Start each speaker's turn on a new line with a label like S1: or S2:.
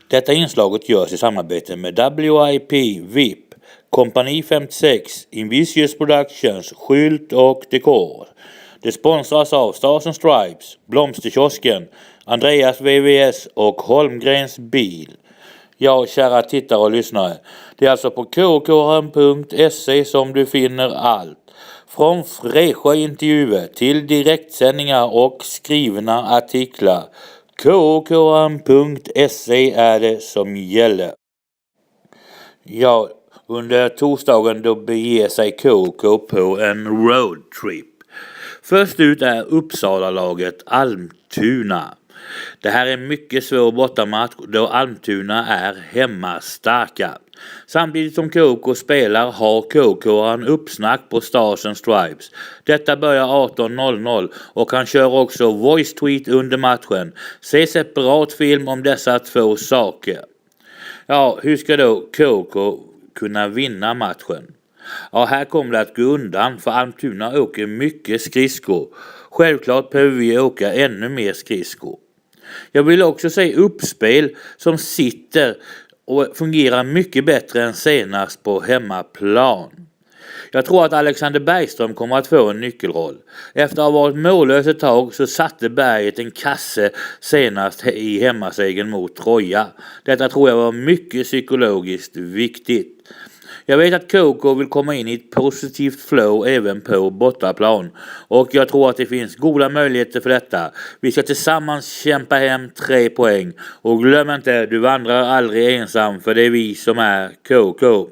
S1: Detta inslaget görs i samarbete med WIP, VIP, Kompani 56, Invicious Productions, Skylt och Dekor. Det sponsras av Stars and Stripes, Blomsterkiosken, Andreas VVS och Holmgrens bil. Ja, kära tittare och lyssnare, det är alltså på kkm.se som du finner allt. Från fräscha intervjuer till direktsändningar och skrivna artiklar. kkm.se är det som gäller. Ja, under torsdagen då beger sig KK på en roadtrip. Först ut är Uppsala-laget Almtuna. Det här är en mycket svår bortamatch då Almtuna är hemmastarka. Samtidigt som KK spelar har KK en uppsnack på Stars and Stripes. Detta börjar 18:00 och han kör också voice tweet under matchen. Se separat film om dessa två saker. Ja, hur ska då KK kunna vinna matchen? Ja, här kommer det att gå undan för Almtuna åker mycket skridskor. Självklart behöver vi åka ännu mer skridskor. Jag vill också säga uppspel som sitter och fungerar mycket bättre än senast på hemmaplan. Jag tror att Alexander Bergström kommer att få en nyckelroll. Efter att ha varit mållös ett tag så satte Berget en kasse senast i hemmasegern mot Troja. Detta tror jag var mycket psykologiskt viktigt. Jag vet att KK vill komma in i ett positivt flow även på bortaplan och jag tror att det finns goda möjligheter för detta. Vi ska tillsammans kämpa hem 3 poäng och glöm inte, du vandrar aldrig ensam för det är vi som är KK.